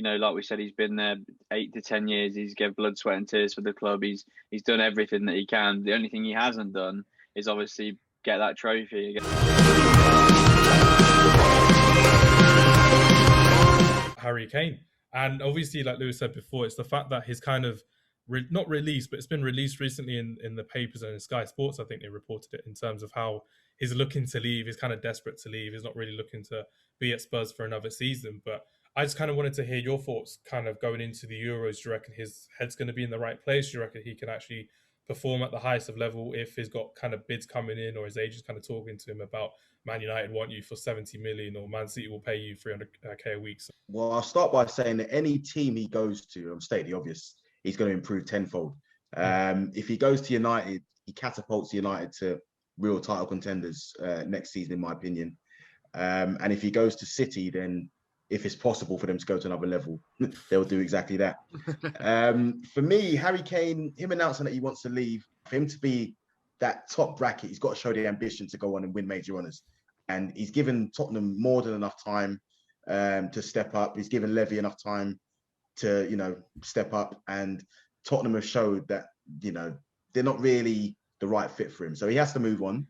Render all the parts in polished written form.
like we said, he's been there 8 to 10 years. He's given blood, sweat, and tears for the club. He's done everything that he can. The only thing he hasn't done is obviously get that trophy again. Harry Kane. And obviously, like Lewis said before, it's the fact that his kind of not released, but it's been released recently in the papers and in Sky Sports. I think they reported it in terms of how he's looking to leave. He's kind of desperate to leave. He's not really looking to be at Spurs for another season. But I just kind of wanted to hear your thoughts kind of going into the Euros. Do you reckon his head's going to be in the right place? Do you reckon he can actually perform at the highest of level if he's got kind of bids coming in, or his agent's kind of talking to him about Man United want you for 70 million or Man City will pay you 300k a week? Well, I'll start by saying that any team he goes to, I'm stating the obvious, he's going to improve tenfold. If he goes to United, he catapults United to real title contenders next season, in my opinion. And if he goes to City, then if it's possible for them to go to another level, they'll do exactly that. For me, Harry Kane, him announcing that he wants to leave, for him to be that top bracket, he's got to show the ambition to go on and win major honours. And he's given Tottenham more than enough time to step up. He's given Levy enough time to, step up. And Tottenham have showed that, they're not really the right fit for him. So he has to move on.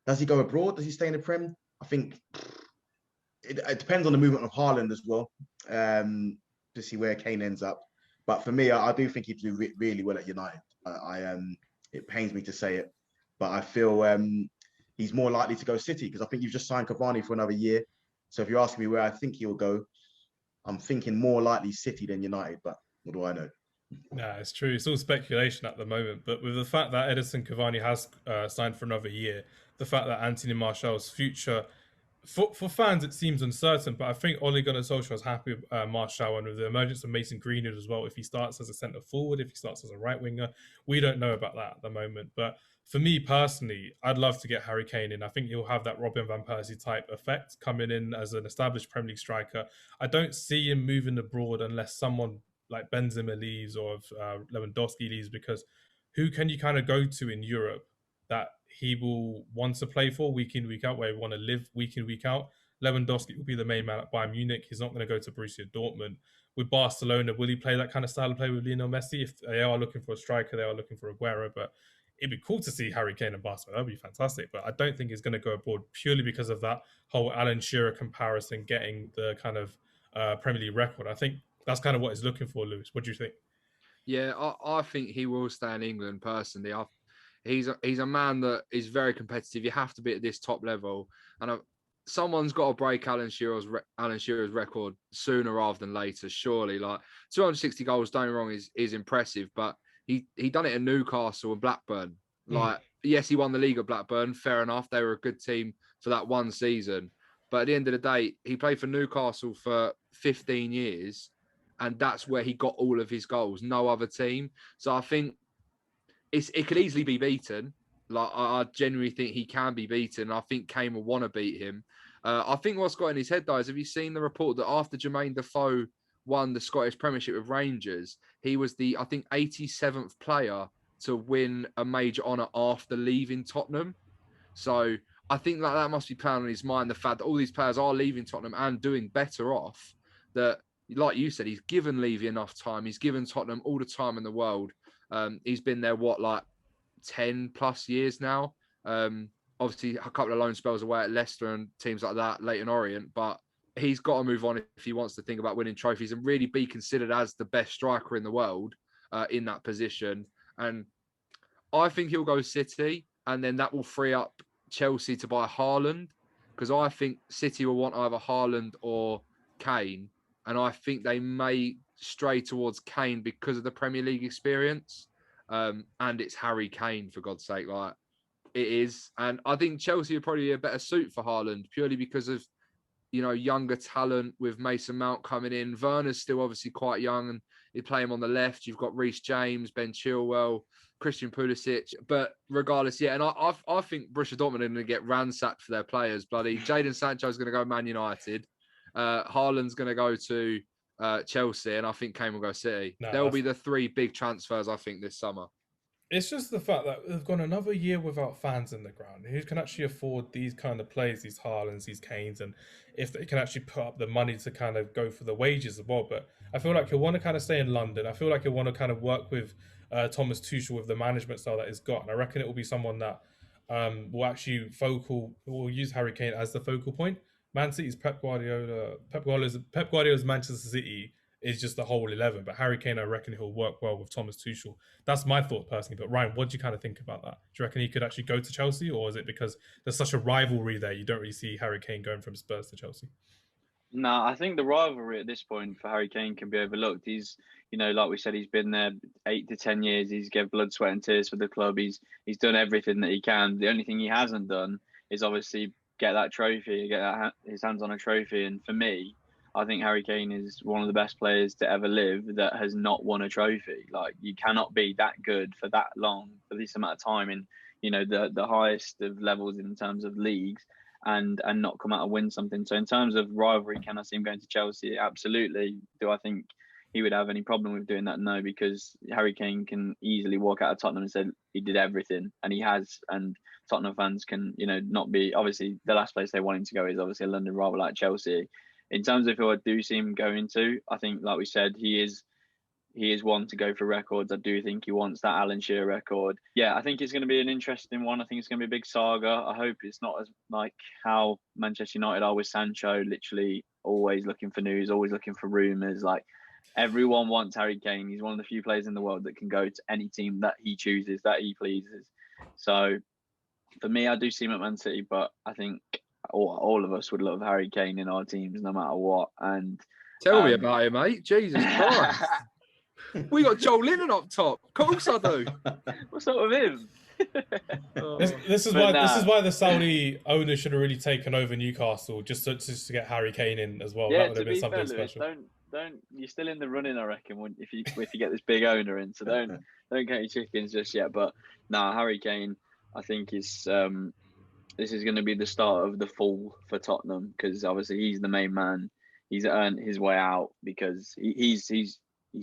Does he go abroad? Does he stay in the Prem? I think it depends on the movement of Haaland as well, to see where Kane ends up. But for me, I do think he'd do really well at United. It pains me to say it, but I feel he's more likely to go City, because I think you've just signed Cavani for another year. So if you're asking me where I think he'll go, I'm thinking more likely City than United, but what do I know? No, it's true. It's all speculation at the moment. But with the fact that Edison Cavani has signed for another year, the fact that Anthony Martial's future, for fans, it seems uncertain. But I think Ole Gunnar Solskjaer is happy with Martial, and with the emergence of Mason Greenwood as well. If he starts as a centre forward, if he starts as a right winger, we don't know about that at the moment. But for me personally, I'd love to get Harry Kane in. I think he'll have that Robin van Persie type effect coming in as an established Premier League striker. I don't see him moving abroad unless someone like Benzema leaves or if Lewandowski leaves, because who can you kind of go to in Europe that he will want to play for week in, week out, where he want to live week in, week out? Lewandowski will be the main man at Bayern Munich. He's not going to go to Borussia Dortmund. With Barcelona, will he play that kind of style of play with Lionel Messi? If they are looking for a striker, they are looking for Aguero, but it'd be cool to see Harry Kane and Barcelona. That'd be fantastic. But I don't think he's going to go abroad purely because of that whole Alan Shearer comparison, getting the kind of Premier League record. I think that's kind of what he's looking for, Lewis. What do you think? Yeah, I think he will stay in England personally. He's a man that is very competitive. You have to be at this top level, and someone's got to break Alan Shearer's record sooner rather than later. Surely, like 260 goals, don't get me wrong, is impressive, but he done it at Newcastle and Blackburn. Like, yes, he won the league at Blackburn. Fair enough, they were a good team for that one season. But at the end of the day, he played for Newcastle for 15 years, and that's where he got all of his goals. No other team. So I think it could easily be beaten. Like, I genuinely think he can be beaten. I think Kane will want to beat him. I think what's got in his head, though, is have you seen the report that after Jermaine Defoe won the Scottish Premiership with Rangers, he was the, I think, 87th player to win a major honour after leaving Tottenham. So I think that must be playing on his mind, the fact that all these players are leaving Tottenham and doing better off. That, like you said, he's given Levy enough time. He's given Tottenham all the time in the world. He's been there, 10 plus years now. Obviously, a couple of loan spells away at Leicester and teams like that, Leyton Orient, but he's got to move on if he wants to think about winning trophies and really be considered as the best striker in the world in that position. And I think he'll go City, and then that will free up Chelsea to buy Haaland, because I think City will want either Haaland or Kane, and I think they may stray towards Kane because of the Premier League experience. And it's Harry Kane, for God's sake, like it is. And I think Chelsea would probably be a better suit for Haaland purely because of, younger talent with Mason Mount coming in. Werner's still obviously quite young, and you play him on the left. You've got Reece James, Ben Chilwell, Christian Pulisic. But regardless, yeah, and I think Borussia Dortmund are going to get ransacked for their players. Bloody Jadon Sancho's going to go Man United. Haaland's going to go to Chelsea, and I think Kane will go City. They'll be the three big transfers, I think, this summer. It's just the fact that they've gone another year without fans in the ground. Who can actually afford these kind of players, these Haalands, these Kanes, and if they can actually put up the money to kind of go for the wages as well. But I feel like he'll want to kind of stay in London. I feel like he'll want to kind of work with Thomas Tuchel with the management style that he's got. And I reckon it will be someone that will actually will use Harry Kane as the focal point. Man City's Pep Guardiola's Manchester City is just the whole 11. But Harry Kane, I reckon he'll work well with Thomas Tuchel. That's my thought personally. But Ryan, what do you kind of think about that? Do you reckon he could actually go to Chelsea, or is it because there's such a rivalry there, you don't really see Harry Kane going from Spurs to Chelsea? No, I think the rivalry at this point for Harry Kane can be overlooked. He's, like we said, he's been there 8 to 10 years. He's given blood, sweat, and tears for the club. He's done everything that he can. The only thing he hasn't done is obviously get that trophy, his hands on a trophy. And for me, I think Harry Kane is one of the best players to ever live that has not won a trophy. Like, you cannot be that good for that long, for this amount of time in, the highest of levels in terms of leagues and not come out and win something. So in terms of rivalry, can I see him going to Chelsea? Absolutely. Do I think he would have any problem with doing that? No, because Harry Kane can easily walk out of Tottenham and say he did everything, and he has. And Tottenham fans can, not be, obviously the last place they want him to go is obviously a London rival like Chelsea. In terms of who I do see him going to, I think, like we said, he is one to go for records. I do think he wants that Alan Shearer record. Yeah, I think it's going to be an interesting one. I think it's going to be a big saga. I hope it's not as like how Manchester United are with Sancho, literally always looking for news, always looking for rumours. Like, everyone wants Harry Kane. He's one of the few players in the world that can go to any team that he chooses, that he pleases. So for me, I do see him at Man City, but I think all of us would love Harry Kane in our teams no matter what. And tell me about it, mate. Jesus Christ. We got Joel Lennon up top. Of course I do. What's up with him? This is why the Saudi owners should have really taken over Newcastle just to get Harry Kane in as well. Yeah, that would have been something Lewis, special. Don't you're still in the running, I reckon, if you get this big owner in. So don't count your chickens just yet. But Harry Kane, I think is this is going to be the start of the fall for Tottenham, because obviously he's the main man. He's earned his way out because he's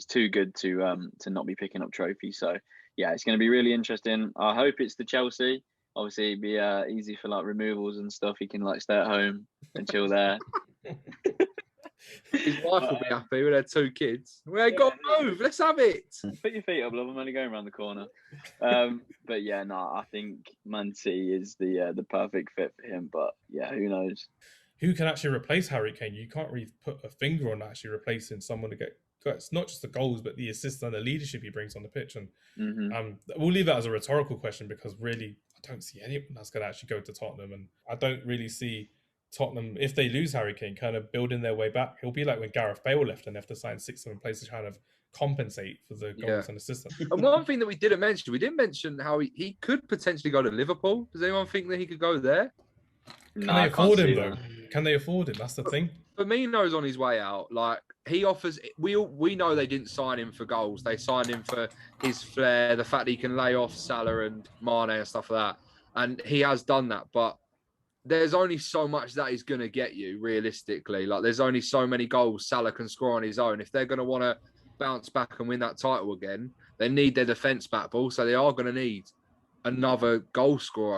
too good to not be picking up trophies. So yeah, it's going to be really interesting. I hope it's the Chelsea. Obviously, it'd be easy for like removals and stuff. He can like stay at home and chill there. His wife will be happy with their 2 kids. We ain't got to move. Let's have it. Put your feet up, love. I'm only going around the corner. But yeah, I think Man City is the perfect fit for him. But yeah, who knows? Who can actually replace Harry Kane? You can't really put a finger on actually replacing someone to get. It's not just the goals, but the assists and the leadership he brings on the pitch. And we'll leave that as a rhetorical question, because really, I don't see anyone that's going to actually go to Tottenham. And I don't really see Tottenham, if they lose Harry Kane, kind of building their way back. He'll be like when Gareth Bale left and they have to sign 6-7 players to kind of compensate for the goals and assists. And one thing that we didn't mention how he could potentially go to Liverpool. Does anyone think that he could go there? Can they afford him, though? Can they afford him? That's the thing. Firmino's on his way out. Like, he offers. We know they didn't sign him for goals. They signed him for his flair, the fact that he can lay off Salah and Mane and stuff like that. And he has done that. But there's only so much that he's going to get you, realistically. Like, there's only so many goals Salah can score on his own. If they're going to want to bounce back and win that title again, they need their defence back, but also they are going to need another goal scorer.